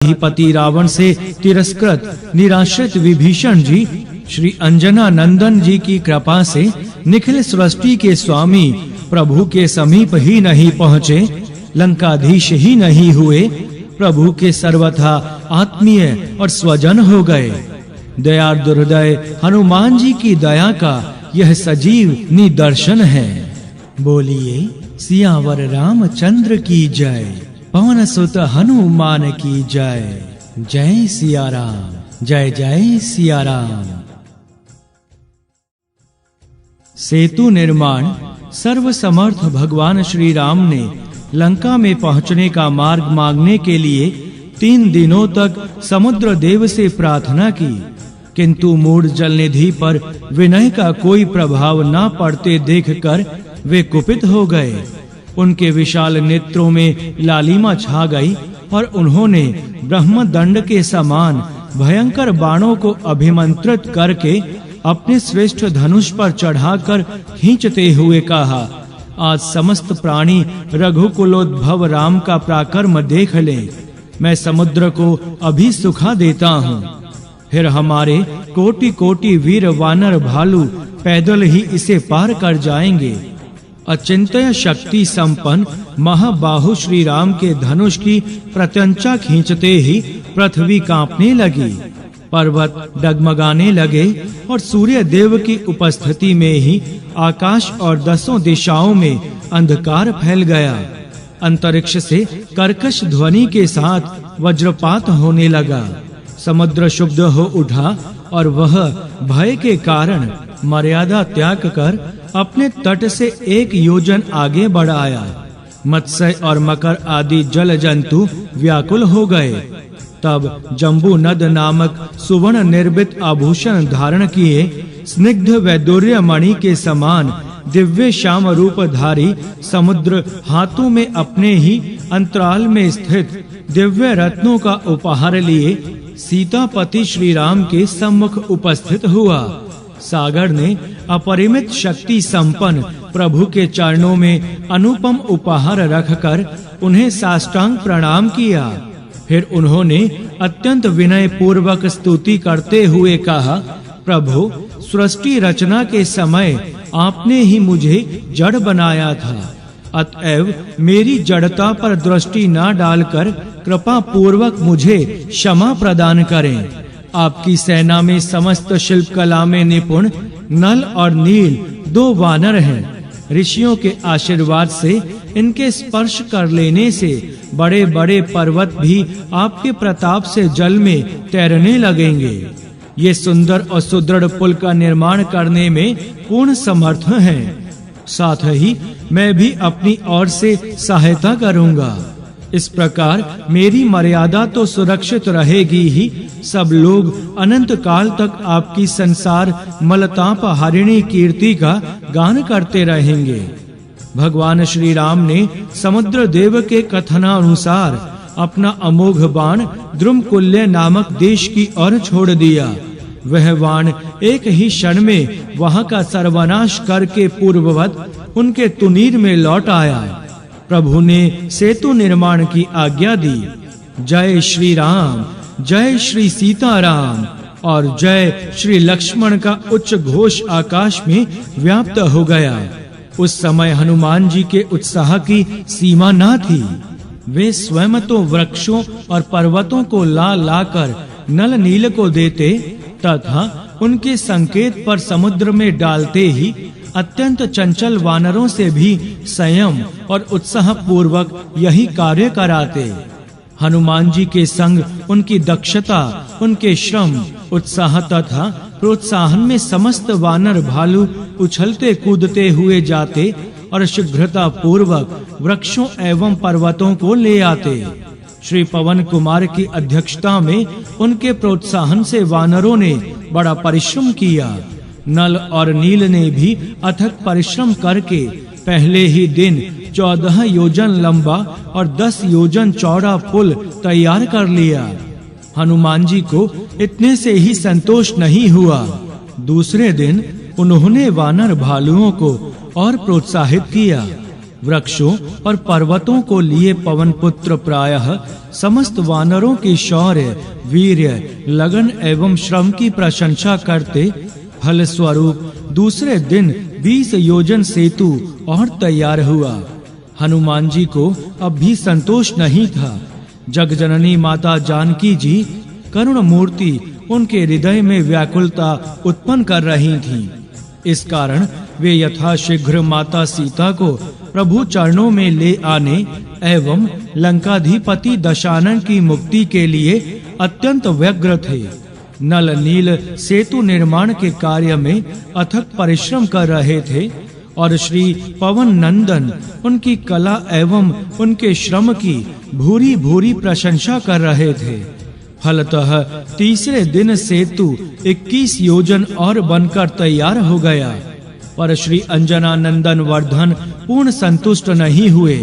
अधिपति रावण से तिरस्कृत निराश्रित विभीषण जी श्री अंजना नंदन जी की कृपा से निखिल सृष्टि के स्वामी प्रभु के समीप ही नहीं पहुँचे, लंकाधीश ही नहीं हुए, प्रभु के सर्वथा आत्मीय और स्वजन हो गए। दयार्द हृदय हनुमान जी की दया का यह सजीव निदर्शन है। बोलिए सियावर रामचंद्र की जय, पवन सुत हनुमान की जय। जय सिया राम, जय जय सिया राम। सेतु निर्माण। सर्व समर्थ भगवान श्री राम ने लंका में पहुंचने का मार्ग मांगने के लिए 3 दिनों तक समुद्र देव से प्रार्थना की, किंतु मूढ़ जलनिधि पर विनय का कोई प्रभाव न पड़ते देखकर वे कुपित हो गए। उनके विशाल नेत्रों में लालिमा छा गई और उन्होंने ब्रह्मदंड के समान भयंकर बाणों को अभिमंत्रित करके अपने श्रेष्ठ धनुष पर चढ़ाकर खींचते हुए कहा, आज समस्त प्राणी रघुकुलोद्भव राम का पराक्रम देख लें, मैं समुद्र को अभी सुखा देता हूँ। फिर हमारे कोटि कोटि वीर वानर भालू पैदल ही इसे पार कर जाएंगे। अचिंत्य शक्ति संपन्न महाबाहु श्री राम के धनुष की प्रत्यंचा खींचते ही पृथ्वी कांपने लगी, पर्वत डगमगाने लगे और सूर्य देव की उपस्थिति में ही आकाश और 10 दिशाओं में अंधकार फैल गया। अंतरिक्ष से कर्कश ध्वनि के साथ वज्रपात होने लगा। समुद्र शुद्ध हो उठा और वह भय के कारण मर्यादा त्याग कर अपने तट से 1 योजन आगे बढ़ आया। मत्स्य और मकर आदि जल जंतु व्याकुल हो गए। तब जम्बू नद नामक सुवर्ण निर्मित आभूषण धारण किए स्निग्ध वैदुर्य मणि के समान दिव्य श्याम रूपधारी समुद्र हाथों में अपने ही अंतराल में स्थित दिव्य रत्नों का उपहार लिए सीतापति श्री राम के सम्मुख उपस्थित हुआ। सागर ने अपरिमित शक्ति संपन्न प्रभु के चरणों में अनुपम उपहार रखकर उन्हें साष्टांग प्रणाम किया। फिर उन्होंने अत्यंत विनय पूर्वक स्तुति करते हुए कहा, प्रभु सृष्टि रचना के समय आपने ही मुझे जड़ बनाया था, अतएव मेरी जड़ता पर दृष्टि न डालकर कृपा पूर्वक मुझे क्षमा प्रदान करें। आपकी सेना में समस्त शिल्प कला में निपुण नल और नील 2 वानर हैं। ऋषियों के आशीर्वाद से इनके स्पर्श कर लेने से बड़े-बड़े पर्वत भी आपके प्रताप से जल में तैरने लगेंगे। ये सुंदर और सुदृढ़ पुल का निर्माण करने में पूर्ण समर्थ हैं। साथ ही मैं भी अपनी ओर से सहायता करूंगा। इस प्रकार मेरी मर्यादा तो सुरक्षित रहेगी ही, सब लोग अनंत काल तक आपकी संसार मलताप हरिणी कीर्ति का गान करते रहेंगे। भगवान श्री राम ने समुद्र देव के कथनानुसार अपना अमोघ बाण द्रुमकुल्य नामक देश की ओर छोड़ दिया। वह बाण एक ही क्षण में वहां का सर्वनाश करके पूर्ववत उनके तुनीर में लौट आया। प्रभु ने सेतु निर्माण की आज्ञा दी। जय श्री राम, जय श्री सीताराम और जय श्री लक्ष्मण का उच्च घोष आकाश में व्याप्त हो गया। उस समय हनुमान जी के उत्साह की सीमा न थी। वे स्वयं तो वृक्षों और पर्वतों को ला लाकर नल नील को देते तथा उनके संकेत पर समुद्र में डालते ही अत्यंत चंचल वानरों से भी संयम और उत्साह पूर्वक यही कार्य कराते। हनुमान जी के संग उनकी दक्षता, उनके श्रम, उत्साह तथा प्रोत्साहन में समस्त वानर भालू उछलते कूदते हुए जाते और शीघ्रता पूर्वक वृक्षों एवं पर्वतों को ले आते। श्री पवन कुमार की अध्यक्षता में उनके प्रोत्साहन से वानरों ने बड़ा परिश्रम किया। नल और नील ने भी अथक परिश्रम करके पहले ही दिन 14 योजन लंबा और 10 योजन चौड़ा पुल तैयार कर लिया। हनुमान जी को इतने से ही संतोष नहीं हुआ। दूसरे दिन उन्होंने वानर भालुओं को और प्रोत्साहित किया। वृक्षों और पर्वतों को लिए पवन पुत्र प्रायः समस्त वानरों के शौर्य, वीर्य, लगन एवं श्रम की प्रशंसा करते। फल स्वरूप दूसरे दिन 20 योजन सेतु और तैयार हुआ। हनुमान जी को अब भी संतोष नहीं था। जगजननी माता जानकी जी करुण मूर्ति उनके हृदय में व्याकुलता उत्पन्न कर रही थीं। इस कारण वे यथाशीघ्र माता सीता को प्रभु चरणों में ले आने एवं लंकाधिपति दशानन की मुक्ति के लिए अत्यंत व्यग्र थे। नल नील सेतु निर्माण के कार्य में अथक परिश्रम कर रहे थे और श्री पवन नंदन उनकी कला एवं उनके श्रम की भूरी भूरी प्रशंसा कर रहे थे। फलतः तीसरे दिन सेतु 21 योजन और बनकर तैयार हो गया। पर श्री अंजना नंदन वर्धन पूर्ण संतुष्ट नहीं हुए।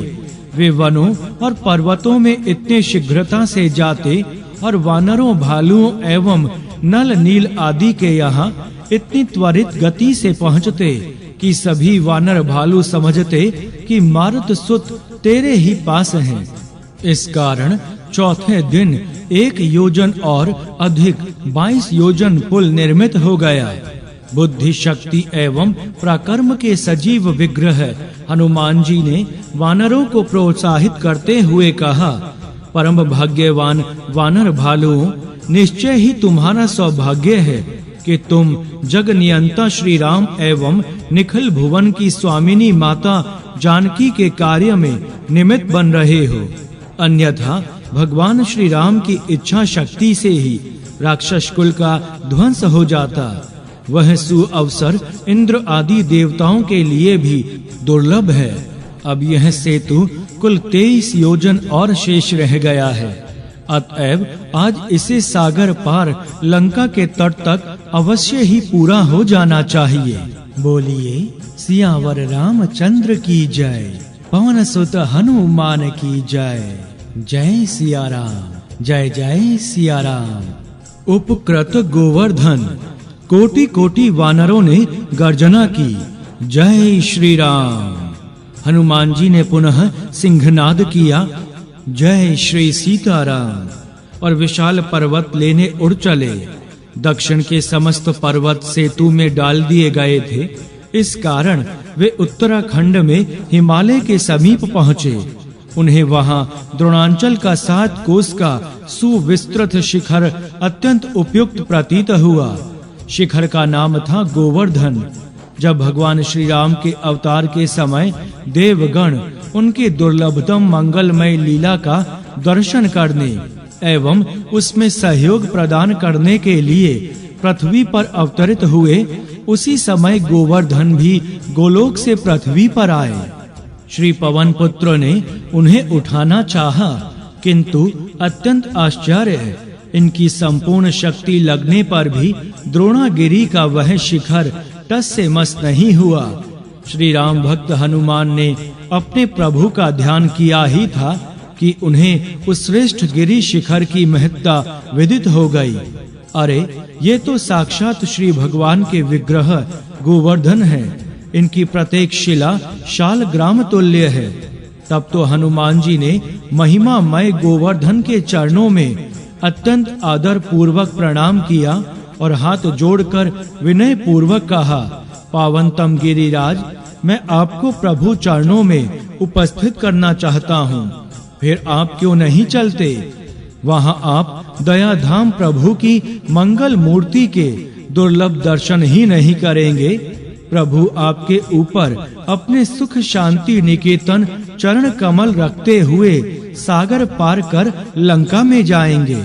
वे वनों और पर्वतों में इतने शीघ्रता से जाते और वानरों, भालुओं एवं नल नील आदि के यहाँ इतनी त्वरित गति से पहुँचते कि सभी वानर भालू समझते कि मारुत सुत तेरे ही पास हैं। इस कारण चौथे दिन 1 योजन और अधिक 22 योजन पुल निर्मित हो गया। बुद्धि शक्ति एवं पराक्रम के सजीव विग्रह हनुमान जी ने वानरों को प्रोत्साहित करते हुए कहा, परम भाग्यवान वानर भालुओं, निश्चय ही तुम्हारा सौभाग्य है कि तुम जग नियंता श्री राम एवं निखिल भुवन की स्वामिनी माता जानकी के कार्य में निमित्त बन रहे हो। अन्यथा भगवान श्री राम की इच्छा शक्ति से ही राक्षस कुल का ध्वंस हो जाता। वह सुअवसर इंद्र आदि देवताओं के लिए भी दुर्लभ है। अब यह सेतु कुल 23 योजन और शेष रह गया है। अतएव आज इसे सागर पार लंका के तट तक अवश्य ही पूरा हो जाना चाहिए। बोलिए सियावर रामचंद्र की जय, पवन सुत हनुमान की जय। जय सिया राम, जय जय सिया राम। उपकृत गोवर्धन कोटि कोटि वानरों ने गर्जना की, जय श्री राम। हनुमान जी ने पुनः सिंहनाद किया, जय श्री सीताराम, और विशाल पर्वत लेने उड़ चले। दक्षिण के समस्त पर्वत सेतु में डाल दिए गए थे। इस कारण वे उत्तराखंड में हिमालय के समीप पहुँचे। उन्हें वहां द्रोणांचल का 7 कोस का सुविस्तृत शिखर अत्यंत उपयुक्त प्रतीत हुआ। शिखर का नाम था गोवर्धन। जब भगवान श्री राम के अवतार के समय देवगण उनके दुर्लभतम मंगलमय लीला का दर्शन करने एवं उसमें सहयोग प्रदान करने के लिए पृथ्वी पर अवतरित हुए, उसी समय गोवर्धन भी गोलोक से पृथ्वी पर आए। श्री पवन पुत्र ने उन्हें उठाना चाहा, किंतु अत्यंत आश्चर्य है, इनकी संपूर्ण शक्ति लगने पर भी द्रोणागिरी का वह शिखर टस से मस नहीं हुआ। श्री राम भक्त हनुमान ने अपने प्रभु का ध्यान किया ही था कि उन्हें उस श्रेष्ठ गिरी शिखर की महत्ता विदित हो गई। अरे ये तो साक्षात श्री भगवान के विग्रह गोवर्धन है। इनकी प्रत्येक शिला शालग्राम तुल्य है। तब तो हनुमान जी ने महिमामय गोवर्धन के चरणों में अत्यंत आदर पूर्वक प्रणाम किया और हाथ जोड़कर विनय पूर्वक कहा, पावनतम गिरिराज, मैं आपको प्रभु चरणों में उपस्थित करना चाहता हूँ। फिर आप क्यों नहीं चलते? वहाँ आप दयाधाम प्रभु की मंगल मूर्ति के दुर्लभ दर्शन ही नहीं करेंगे। प्रभु आपके ऊपर अपने सुख शांति निकेतन चरण कमल रखते हुए सागर पार कर लंका में जाएंगे।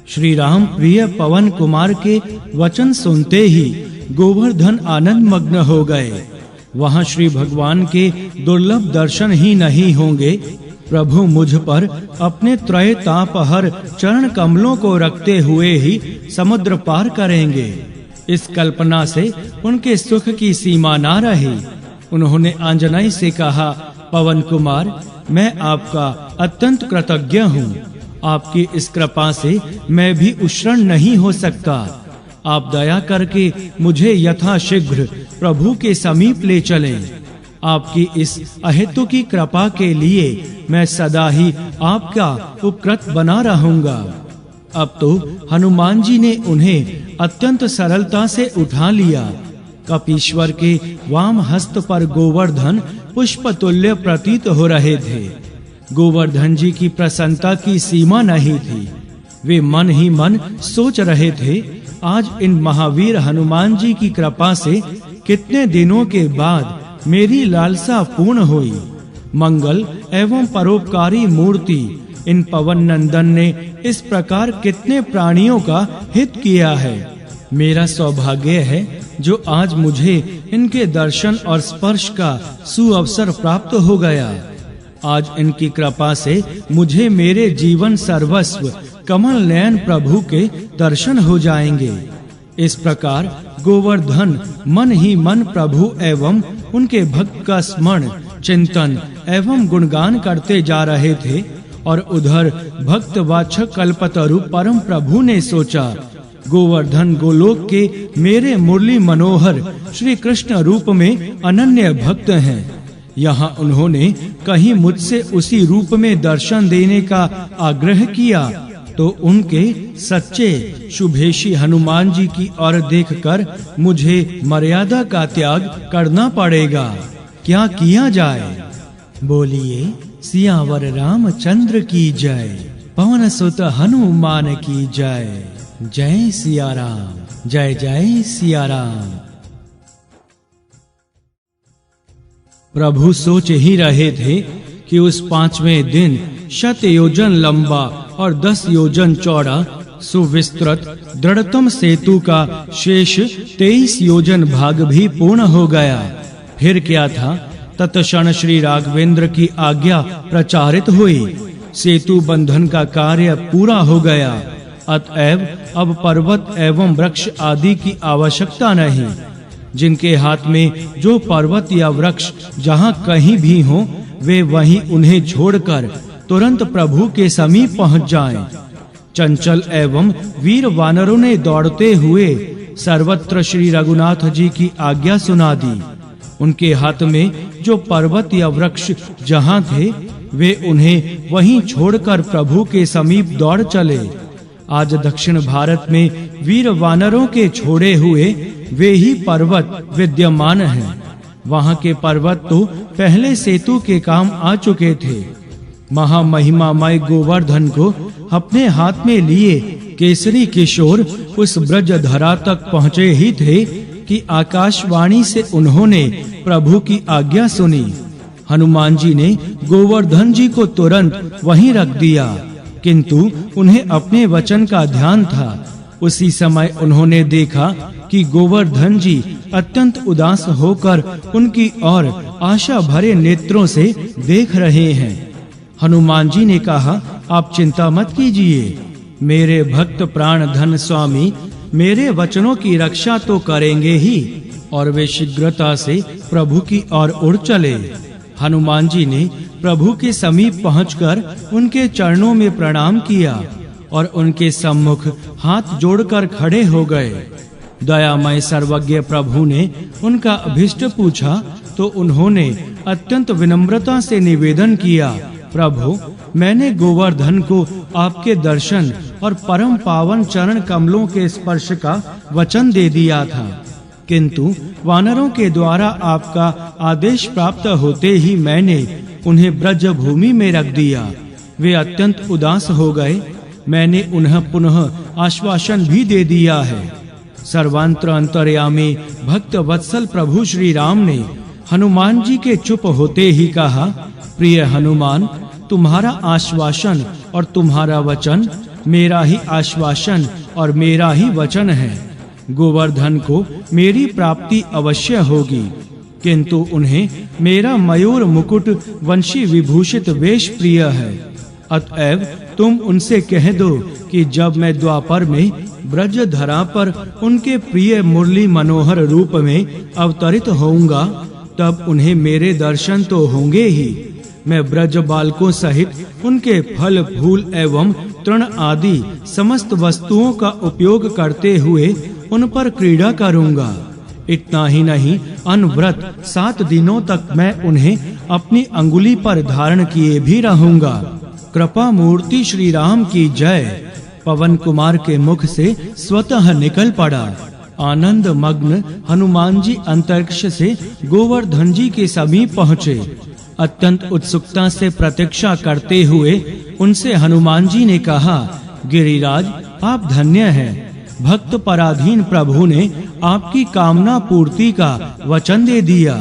श्री राम प्रिय पवन कुमार के वचन सुनते ही गोवर्धन आनंद मग्न हो गए। वहाँ श्री भगवान के दुर्लभ दर्शन ही नहीं होंगे। प्रभु मुझ पर अपने त्रय तापहर चरण कमलों को रखते हुए ही समुद्र पार करेंगे। इस कल्पना से उनके सुख की सीमा ना रही। उन्होंने आंजनेय से कहा, पवन कुमार, मैं आपका अत्यंत कृतज्ञ हूँ। आपकी इस कृपा से मैं भी उष्ण नहीं हो सकता। आप दया करके मुझे यथाशीघ्र प्रभु के समीप ले चलें। आपकी इस अहेतु की कृपा के लिए मैं सदा ही आपका उपकृत बना रहूंगा। अब तो हनुमान जी ने उन्हें अत्यंत सरलता से उठा लिया। कपीश्वर के वाम हस्त पर गोवर्धन पुष्प तुल्य प्रतीत हो रहे थे। गोवर्धन जी की प्रसन्नता की सीमा नहीं थी। वे मन ही मन सोच रहे थे, आज इन महावीर हनुमान जी की कृपा से कितने दिनों के बाद मेरी लालसा पूर्ण हुई। मंगल एवं परोपकारी मूर्ति इन पवन नंदन ने इस प्रकार कितने प्राणियों का हित किया है। मेरा सौभाग्य है जो आज मुझे इनके दर्शन और स्पर्श का सुअवसर प्राप्त हो गया। आज इनकी कृपा से मुझे मेरे जीवन सर्वस्व कमल नयन प्रभु के दर्शन हो जाएंगे। इस प्रकार गोवर्धन मन ही मन प्रभु एवं उनके भक्त का स्मरण, चिंतन एवं गुणगान करते जा रहे थे और उधर भक्त वाचक कल्पतरु परम प्रभु ने सोचा, गोवर्धन गोलोक के मेरे मुरली मनोहर श्री कृष्ण रूप में अनन्य भक्त हैं। यहाँ उन्होंने कहीं मुझसे उसी रूप में दर्शन देने का आग्रह किया तो उनके सच्चे शुभेशी हनुमान जी की ओर देखकर मुझे मर्यादा का त्याग करना पड़ेगा। क्या किया जाए? बोलिए सियावर रामचंद्र की जय, पवन सुत हनुमान की जय। जय सिया राम, जय जय सिया राम। प्रभु सोच ही रहे थे कि उस 5वें दिन 100 योजन लंबा और 10 योजन चौड़ा सुविस्तृत दृढ़तम सेतु का शेष 23 योजन भाग भी पूर्ण हो गया। फिर क्या था, तत्क्षण श्री राघवेंद्र की आज्ञा प्रचारित हुई। सेतु बंधन का कार्य पूरा हो गया। अतएव अब पर्वत एवं वृक्ष आदि की आवश्यकता नहीं। जिनके हाथ में जो पर्वत या वृक्ष जहाँ कहीं भी हो, वे वहीं उन्हें छोड़कर तुरंत प्रभु के समीप पहुँच जाएं। चंचल एवं वीर वानरों ने दौड़ते हुए सर्वत्र श्री रघुनाथ जी की आज्ञा सुना दी। उनके हाथ में जो पर्वत या वृक्ष जहाँ थे, वे उन्हें वहीं छोड़कर प्रभु के समीप दौड़ चले। आज दक्षिण भारत में वीर वानरों के छोड़े हुए वे ही पर्वत विद्यमान हैं। वहाँ के पर्वत तो पहले सेतु के काम आ चुके थे। महामहिमामय गोवर्धन को अपने हाथ में लिए केसरी किशोर उस ब्रज धरा तक पहुँचे ही थे कि आकाशवाणी से उन्होंने प्रभु की आज्ञा सुनी। हनुमान जी ने गोवर्धन जी को तुरंत वहीं रख दिया, किंतु उन्हें अपने वचन का ध्यान था। उसी समय उन्होंने देखा कि गोवर्धन जी अत्यंत उदास होकर उनकी ओर आशा भरे नेत्रों से देख रहे हैं। हनुमान जी ने कहा, आप चिंता मत कीजिए, मेरे भक्त प्राण धन स्वामी मेरे वचनों की रक्षा तो करेंगे ही। और वे शीघ्रता से प्रभु की ओर उड़ चले। हनुमान जी ने प्रभु के समीप पहुंचकर उनके चरणों में प्रणाम किया और उनके सम्मुख हाथ जोड़कर खड़े हो गए। दयामय सर्वज्ञ प्रभु ने उनका अभिष्ट पूछा तो उन्होंने अत्यंत विनम्रता से निवेदन किया, प्रभु, मैंने गोवर्धन को आपके दर्शन और परम पावन चरण कमलों के स्पर्श का वचन दे दिया था, किंतु वानरों के द्वारा आपका आदेश प्राप्त होते ही मैंने उन्हें ब्रज भूमि में रख दिया। वे अत्यंत उदास हो गए। मैंने उन्हें पुनः आश्वासन भी दे दिया है। सर्वांतर अंतर्यामी भक्त वत्सल प्रभु श्री राम ने हनुमान जी के चुप होते ही कहा, प्रिय हनुमान, तुम्हारा आश्वासन और तुम्हारा वचन मेरा ही आश्वासन और मेरा ही वचन है। गोवर्धन को मेरी प्राप्ति अवश्य होगी, किंतु उन्हें मेरा मयूर मुकुट वंशी विभूषित वेश प्रिय है। अतएव तुम उनसे कह दो कि जब मैं द्वापर में ब्रज धरा पर उनके प्रिय मुरली मनोहर रूप में अवतरित होऊंगा, तब उन्हें मेरे दर्शन तो होंगे ही। मैं ब्रज बालकों सहित उनके फल फूल एवं तृण आदि समस्त वस्तुओं का उपयोग करते हुए उन पर क्रीड़ा करूंगा। इतना ही नहीं, अनव्रत 7 दिनों तक मैं उन्हें अपनी अंगुली पर धारण किए भी रहूंगा। कृपा मूर्ति श्री राम की जय। पवन कुमार के मुख से स्वतः निकल पड़ा। आनंद मग्न हनुमान जी अंतरिक्ष से गोवर्धन जी के समीप पहुँचे। अत्यंत उत्सुकता से प्रतीक्षा करते हुए उनसे हनुमान जी ने कहा, गिरिराज आप धन्य हैं। भक्त पराधीन प्रभु ने आपकी कामना पूर्ति का वचन दे दिया।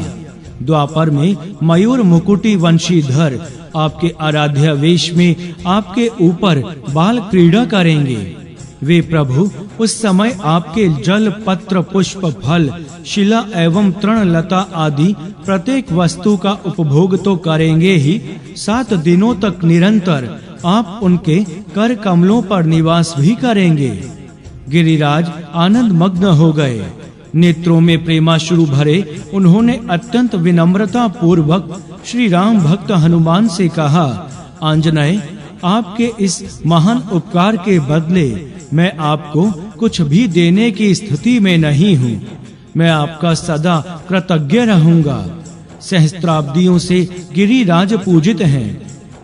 द्वापर में मयूर मुकुटी वंशीधर आपके आराध्य वेश में आपके ऊपर बाल क्रीड़ा करेंगे। वे प्रभु उस समय आपके जल, पत्र, पुष्प, फल, शिला एवं तृण लता आदि प्रत्येक वस्तु का उपभोग तो करेंगे ही, 7 दिनों तक निरंतर आप उनके कर कमलों पर निवास भी करेंगे। गिरिराज आनंद मग्न हो गए। नेत्रों में प्रेमाश्रु भरे उन्होंने अत्यंत विनम्रता पूर्वक श्री राम भक्त हनुमान से कहा, आंजनेय, आपके इस महान उपकार के बदले मैं आपको कुछ भी देने की स्थिति में नहीं हूँ। मैं आपका सदा कृतज्ञ रहूंगा। सहस्त्राब्दियों से गिरिराज पूजित हैं।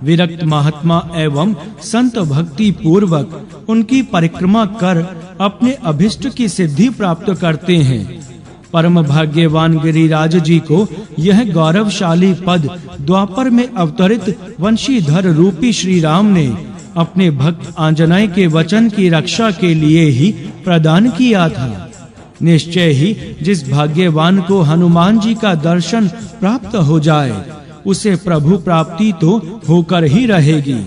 विरक्त महात्मा एवं संत भक्ति पूर्वक उनकी परिक्रमा कर अपने अभिष्ट की सिद्धि प्राप्त करते हैं। परम भाग्यवान गिरिराज जी को यह गौरवशाली पद द्वापर में अवतरित वंशीधर रूपी श्री राम ने अपने भक्त आंजनेय के वचन की रक्षा के लिए ही प्रदान किया था। निश्चय ही जिस भाग्यवान को हनुमान जी का दर्शन प्राप्त हो जाए, उसे प्रभु प्राप्ति तो होकर ही रहेगी।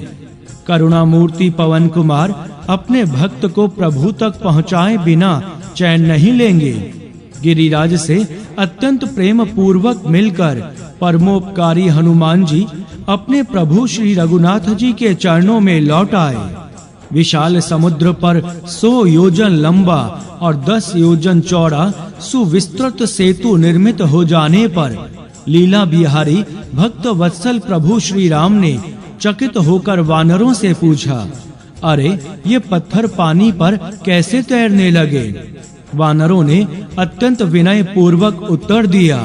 करुणा मूर्ति पवन कुमार अपने भक्त को प्रभु तक पहुँचाए बिना चैन नहीं लेंगे। गिरिराज से अत्यंत प्रेम पूर्वक मिलकर परमोपकारी हनुमान जी अपने प्रभु श्री रघुनाथ जी के चरणों में लौट आए। विशाल समुद्र पर 100 योजन लंबा और 10 योजन चौड़ा सुविस्तृत सेतु निर्मित हो जाने पर लीला बिहारी भक्त वत्सल प्रभु श्री राम ने चकित होकर वानरों से पूछा, अरे ये पत्थर पानी पर कैसे तैरने लगे? वानरों ने अत्यंत विनय पूर्वक उत्तर दिया,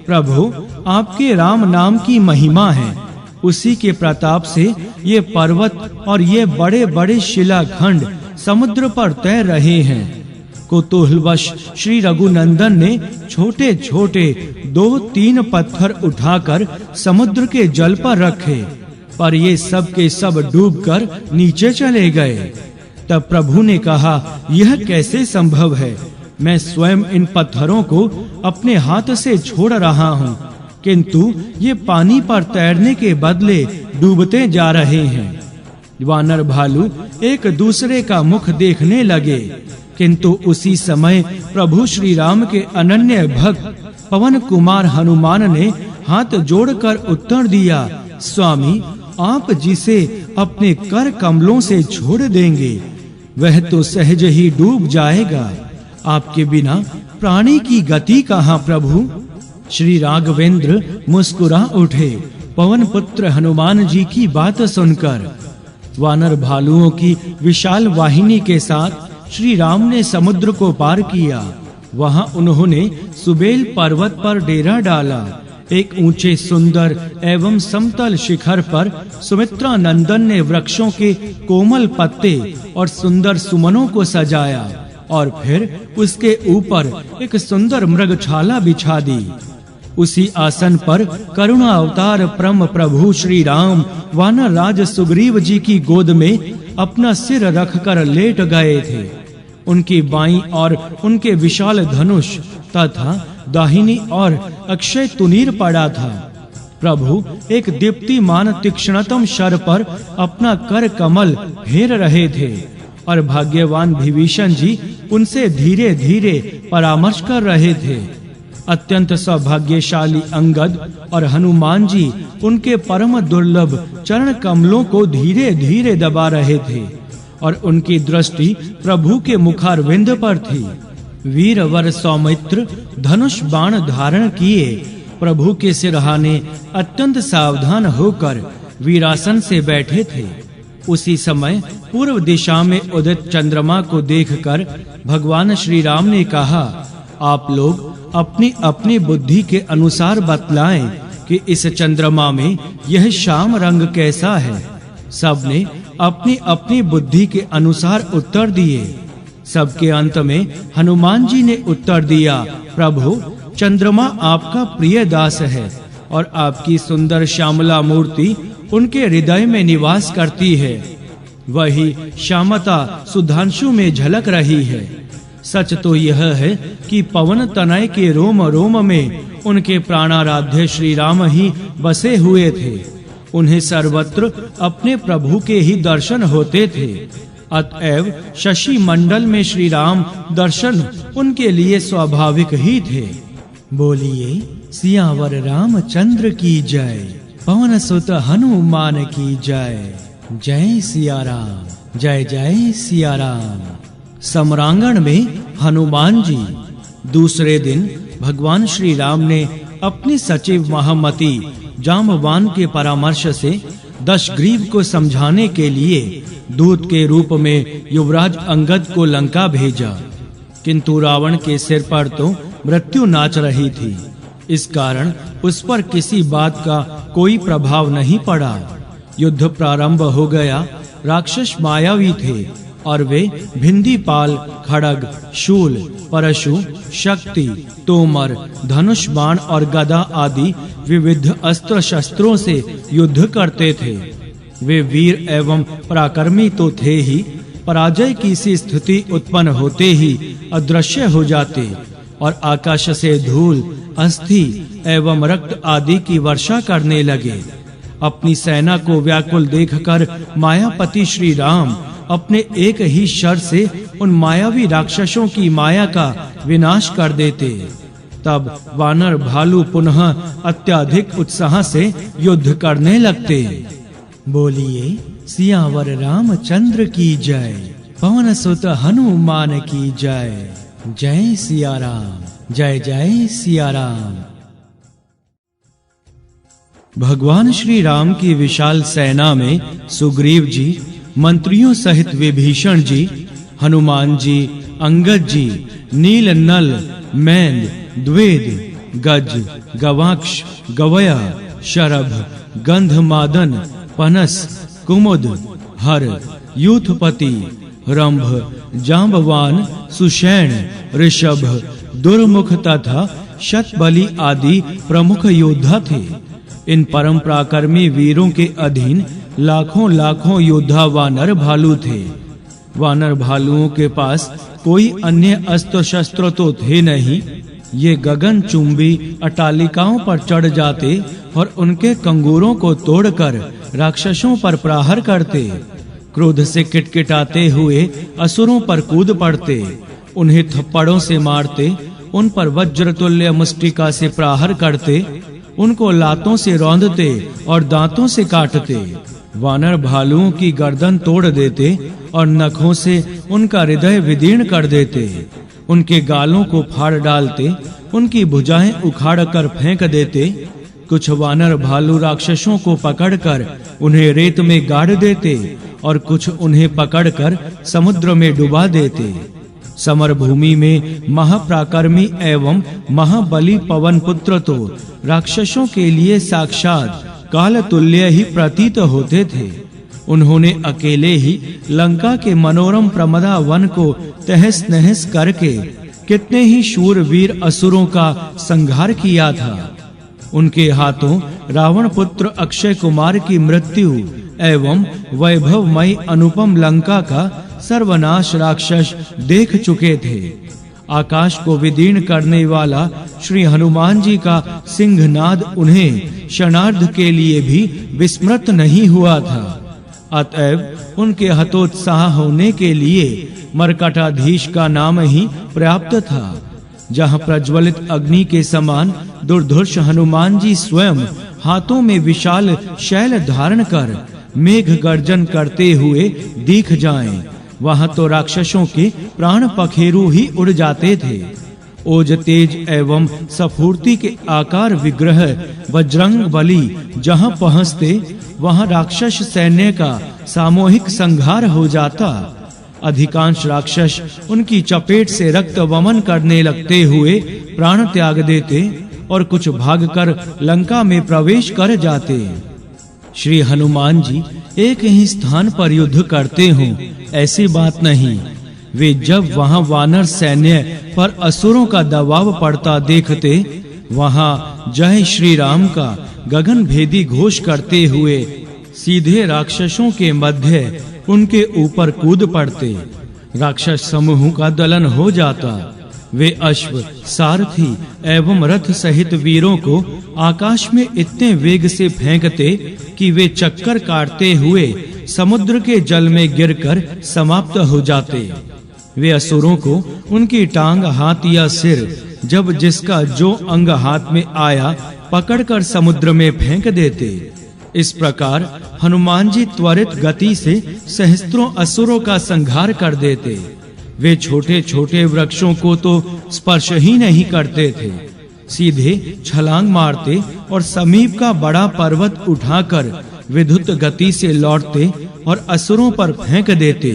प्रभु आपके राम नाम की महिमा है। उसी के प्रताप से ये पर्वत और ये बड़े-बड़े शिलाखंड समुद्र पर तैर रहे हैं। कुतूहलवश श्री रघुनंदन ने छोटे-छोटे 2-3 पत्थर उठाकर समुद्र के जल पर रखे, पर ये सब के सब डूबकर नीचे चले गए। तब प्रभु ने कहा, यह कैसे संभव है? मैं स्वयं इन पत्थरों को अपने हाथ से छोड़ रहा हूँ, किंतु ये पानी पर तैरने के बदले डूबते जा रहे हैं। वानर भालू एक दूसरे का मुख देखने लगे, किंतु उसी समय प्रभु श्री राम के अनन्य भक्त पवन कुमार हनुमान ने हाथ जोड़कर उत्तर दिया, स्वामी आप जिसे अपने कर कमलों से छोड़ देंगे, वह तो सहज ही डूब जाएगा। आपके बिना प्राणी की गति कहाँ प्रभु? श्री राघवेंद्र मुस्कुरा उठे। पवन पुत्र हनुमान जी की बात सुनकर वानर भालुओं की विशाल वाहिनी के साथ श्री राम ने समुद्र को पार किया। वहां उन्होंने सुबेल पर्वत पर डेरा डाला। एक ऊंचे सुंदर एवं समतल शिखर पर सुमित्रा नंदन ने वृक्षों के कोमल पत्ते और सुंदर सुमनों को सजाया और फिर उसके ऊपर एक सुंदर मृगछाला बिछा दी। उसी आसन पर करुणा अवतार परम प्रभु श्री राम वानर राज सुग्रीव जी की गोद में अपना सिर रखकर लेट गए थे। उनकी बाईं और उनके विशाल धनुष तथा दाहिनी और अक्षय तुनीर पड़ा था। प्रभु एक दीप्तिमान तीक्ष्णतम शर पर अपना कर कमल फेर रहे थे और भाग्यवान विभीषण जी उनसे धीरे-धीरे परामर्श कर रहे थे। अत्यंत सौभाग्यशाली अंगद और हनुमान जी उनके परम दुर्लभ चरण कमलों को धीरे-धीरे दबा रहे थे और उनकी दृष्टि प्रभु के मुखारविंद पर थी। वीरवर सौमित्र धनुष बाण धारण किए प्रभु के सिरहाने अत्यंत सावधान होकर वीरासन से बैठे थे। उसी समय पूर्व दिशा में उदित चंद्रमा को देखकर भगवान श्री राम ने कहा, आप लोग अपनी अपनी बुद्धि के अनुसार बतलाएं कि इस चंद्रमा में यह श्याम रंग कैसा है। सबने अपनी अपनी बुद्धि के अनुसार उत्तर दिए। सबके अंत में हनुमान जी ने उत्तर दिया, प्रभु, चंद्रमा आपका प्रिय दास है और आपकी सुंदर श्यामला मूर्ति उनके हृदय में निवास करती है। वही श्यामता सुधांशु में झलक रही है। सच तो यह है कि पवन तनय के रोम रोम में उनके प्राणाराध्य श्री राम ही बसे हुए थे। उन्हें सर्वत्र अपने प्रभु के ही दर्शन होते थे। अतएव शशि मंडल में श्री राम दर्शन उनके लिए स्वाभाविक ही थे। बोलिए सियावर रामचंद्र की जय, पवन सुत हनुमान की जय। जय सिया राम, जय जय सिया राम। सम्रांगण में हनुमान जी। दूसरे दिन भगवान श्री राम ने अपनी सचिव महामती जाम्बवान के परामर्श से दशग्रीव को समझाने के लिए दूत के रूप में युवराज अंगद को लंका भेजा। किंतु रावण के सिर पर तो मृत्यु नाच रही थी। इस कारण उस पर किसी बात का कोई प्रभाव नहीं पड़ा। युद्ध प्रारंभ हो गया। राक्षस मायावी थे और वे भिंदीपाल, खड़ग, शूल, परशु, शक्ति, तोमर, धनुष बाण और गदा आदि विविध अस्त्र शस्त्रों से युद्ध करते थे। वे वीर एवं पराक्रमी तो थे ही, पराजय की सी स्थिति उत्पन्न होते ही अदृश्य हो जाते और आकाश से धूल, अस्थि एवं रक्त आदि की वर्षा करने लगे। अपनी सेना को व्याकुल देखकर मायापति श्री राम अपने एक ही शर से उन मायावी राक्षसों की माया का विनाश कर देते। तब वानर भालू पुनः अत्यधिक उत्साह से युद्ध करने लगते। बोलिए सियावर रामचंद्र की जय, पवन सुत हनुमान की जय। जय सिया राम, जय जय सिया राम। भगवान श्री राम की विशाल सेना में सुग्रीव जी, मंत्रियों सहित विभीषण जी, हनुमान जी, अंगद जी, नील नल, मैंद, द्वेद, गज, गवाक्ष, गवया, शरभ, गंधमादन, पनस, कुमुद, हर, यूथपति, रंभ, जाम्बवान, सुषैण, ऋषभ, दुर्मुख तथा शतबली आदि प्रमुख योद्धा थे। इन परम पराक्रमी वीरों के अधीन लाखों लाखों योद्धा वानर भालू थे। वानर भालुओं के पास कोई अन्य अस्त्र शस्त्र तो थे नहीं। ये गगन चुंबी अटालिकाओं पर चढ़ जाते और उनके कंगूरों को तोड़कर राक्षसों पर प्रहार करते। क्रोध से किटकिटाते हुए असुरों पर कूद पड़ते, उन्हें थप्पड़ों से मारते, उन पर वज्रतुल्य मुष्टिका से प्रहार करते, उनको लातों से रौंदते और दांतों से काटते। वानर भालुओं की गर्दन तोड़ देते और नखों से उनका हृदय विदीर्ण कर देते। उनके गालों को फाड़ डालते, उनकी भुजाएं उखाड़ कर फेंक देते। कुछ वानर भालू राक्षसों को पकड़कर उन्हें रेत में गाड़ देते और कुछ उन्हें पकड़कर समुद्र में डुबा देते। समर भूमि में महापराक्रमी एवं महाबली पवन पुत्र तो राक्षसों के लिए साक्षात काल तुल्य ही प्रतीत होते थे। उन्होंने अकेले ही लंका के मनोरम प्रमदा वन को तहस नहस करके कितने ही शूरवीर असुरों का संहार किया था। उनके हाथों रावण पुत्र अक्षय कुमार की मृत्यु एवं वैभवमयी अनुपम लंका का सर्वनाश राक्षस देख चुके थे। आकाश को विदीर्ण करने वाला श्री हनुमान जी का सिंहनाद उन्हें क्षणार्ध के लिए भी विस्मृत नहीं हुआ था। अतएव उनके हतोत्साह होने के लिए मरकटाधीश का नाम ही पर्याप्त था। जहाँ प्रज्वलित अग्नि के समान दुर्धर्ष हनुमान जी स्वयं हाथों में विशाल शैल धारण कर मेघ गर्जन करते हुए दिख जाएं, वहां तो राक्षसों के प्राण पखेरु ही उड़ जाते थे। ओज तेज एवं सफूर्ति के आकार विग्रह वज्रंग बली जहां पहुंचते वहां राक्षस सैन्य का सामूहिक संहार हो जाता। अधिकांश राक्षस उनकी चपेट से रक्त वमन करने लगते हुए प्राण त्याग देते और कुछ भागकर लंका में प्रवेश कर जाते। श्री हनुमान जी एक ही स्थान पर युद्ध करते हों, ऐसी बात नहीं। वे जब वहां वानर सैन्य पर असुरों का दबाव पड़ता देखते, वहां जय श्री राम का गगन भेदी घोष करते हुए सीधे राक्षसों के मध्य उनके ऊपर कूद पड़ते। राक्षस समूह का दलन हो जाता। वे अश्व, सारथी एवं रथ सहित वीरों को आकाश में इतने वेग से फेंकते कि वे चक्कर काटते हुए समुद्र के जल में गिरकर समाप्त हो जाते। वे असुरों को उनकी टांग, हाथ या सिर, जब जिसका जो अंग हाथ में आया, पकड़कर समुद्र में फेंक देते। इस प्रकार हनुमान जी त्वरित गति से सहस्त्रों असुरों का संहार कर देते। वे छोटे छोटे वृक्षों को तो स्पर्श ही नहीं करते थे, सीधे छलांग मारते और समीप का बड़ा पर्वत उठाकर विद्युत गति से लौटते और असुरों पर फेंक देते।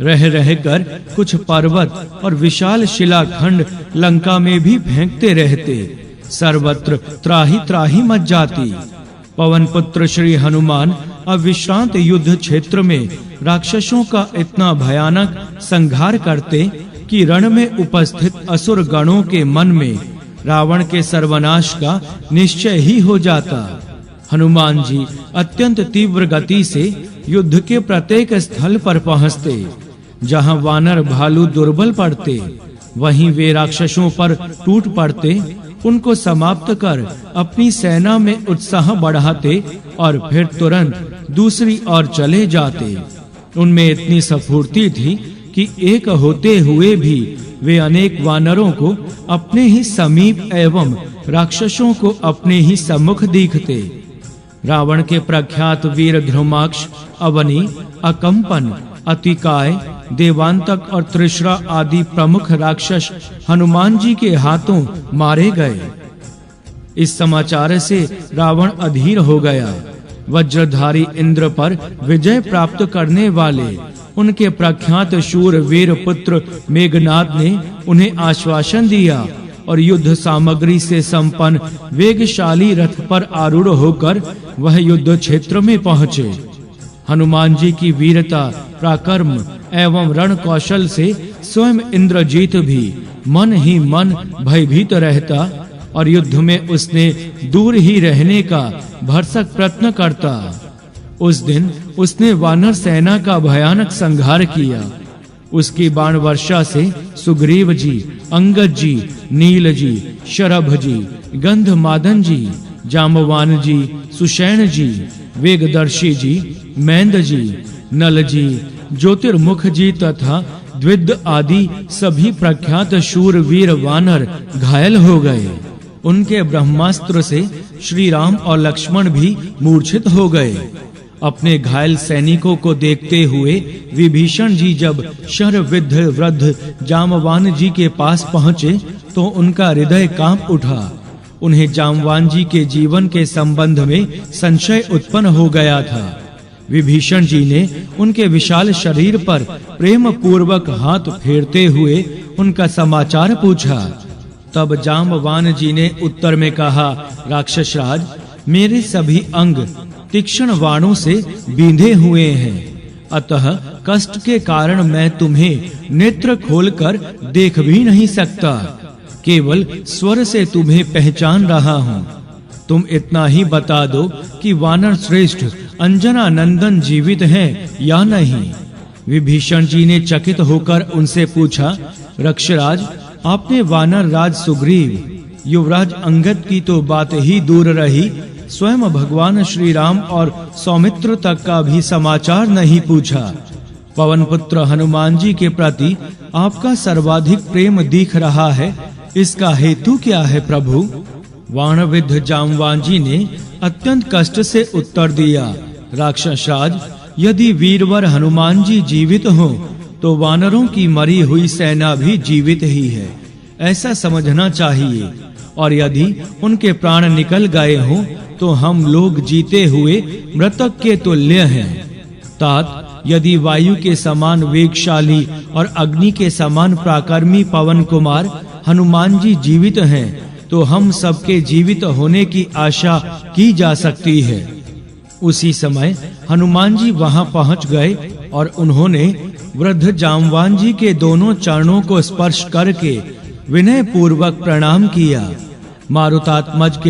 रह रहकर कुछ पर्वत और विशाल शिलाखंड लंका में भी फेंकते रहते। सर्वत्र त्राही त्राही मच जाती। पवन पुत्र श्री हनुमान अब विश्रांत युद्ध क्षेत्र में राक्षसों का इतना भयानक संहार करते कि रण में उपस्थित असुर गणों के मन में रावण के सर्वनाश का निश्चय ही हो जाता। हनुमान जी अत्यंत तीव्र गति से युद्ध के प्रत्येक स्थल पर पहुंचते। जहां वानर भालू दुर्बल पड़ते, वहीं वे राक्षसों पर टूट पड़ते, उनको समाप्त कर अपनी सेना में उत्साह बढ़ाते और फिर तुरंत दूसरी ओर चले जाते। उनमें इतनी स्फूर्ति थी कि एक होते हुए भी वे अनेक वानरों को अपने ही समीप एवं राक्षसों को अपने ही सम्मुख दिखते। रावण के प्रख्यात वीर ध्रुमाक्ष, अवनी, अकंपन, अतिकाय, देवांतक और त्रिश्रा आदि प्रमुख राक्षस हनुमान जी के हाथों मारे गए। इस समाचार से रावण अधीर हो गया। वज्रधारी इंद्र पर विजय प्राप्त करने वाले उनके प्रख्यात शूर वीर पुत्र मेघनाद ने उन्हें आश्वासन दिया और युद्ध सामग्री से संपन्न वेगशाली रथ पर आरूढ़ होकर वह युद्ध क्षेत्र में पहुंचे। हनुमान जी की वीरता, पराक्रम एवं रण कौशल से स्वयं इंद्रजीत भी मन ही मन भयभीत रहता और युद्ध में उसने दूर ही रहने का भरसक प्रयत्न करता। उस दिन उसने वानर सेना का भयानक संहार किया। उसकी बाण वर्षा से सुग्रीव जी, अंगद जी, नील जी, शरभ जी, गंधमादन जी, जाम्बवान जी, सुषैण जी, वेगदर्शी जी, मैंद जी, नल जी, ज्योतिर्मुख जी तथा द्विद आदि सभी प्रख्यात शूरवीर वानर घायल हो गए। उनके ब्रह्मास्त्र से श्री राम और लक्ष्मण भी मूर्छित हो गए। अपने घायल सैनिकों को देखते हुए विभीषण जी जब शरविद्ध वृद्ध जामवान जी के पास पहुँचे तो उनका हृदय कांप उठा। उन्हें जामवान जी के जीवन के संबंध में संशय उत्पन्न हो गया था। विभीषण जी ने उनके विशाल शरीर पर प्रेम पूर्वक हाथ फेरते हुए उनका समाचार पूछा। तब जामवान जी ने उत्तर में कहा, राक्षस राज, मेरे सभी अंग तीक्ष्ण बाणों से बींधे हुए हैं, अतः कष्ट के कारण मैं तुम्हें नेत्र खोलकर देख भी नहीं सकता। केवल स्वर से तुम्हें पहचान रहा हूँ। तुम इतना ही बता दो कि वानर श्रेष्ठ अंजना नंदन जीवित हैं या नहीं। विभीषण जी ने चकित होकर उनसे पूछा, रक्षराज, आपने वानर राज सुग्रीव, युवराज अंगद की तो बात ही दूर रही, स्वयं भगवान श्री राम और सौमित्र तक का भी समाचार नहीं पूछा। पवन पुत्र हनुमान जी के प्रति आपका सर्वाधिक प्रेम दिख रहा है, इसका हेतु क्या है प्रभु? वानरविद्ध जामवान जी ने अत्यंत कष्ट से उत्तर दिया, राक्षसराज, यदि वीरवर हनुमान जी जीवित हों तो वानरों की मरी हुई सेना भी जीवित ही है, ऐसा समझना चाहिए। और यदि उनके प्राण निकल गए हों तो हम लोग जीते हुए मृतक के तुल्य हैं। तात, यदि वायु के समान वेगशाली और अग्नि के समान पराक्रमी पवन कुमार हनुमान जी जीवित हैं तो हम सबके जीवित होने की आशा की जा सकती है। उसी समय हनुमान जी वहां पहुंच गए और उन्होंने वृद्ध जामवान जी के दोनों चरणों को स्पर्श करके विनय पूर्वक प्रणाम किया। मारुतात्मज के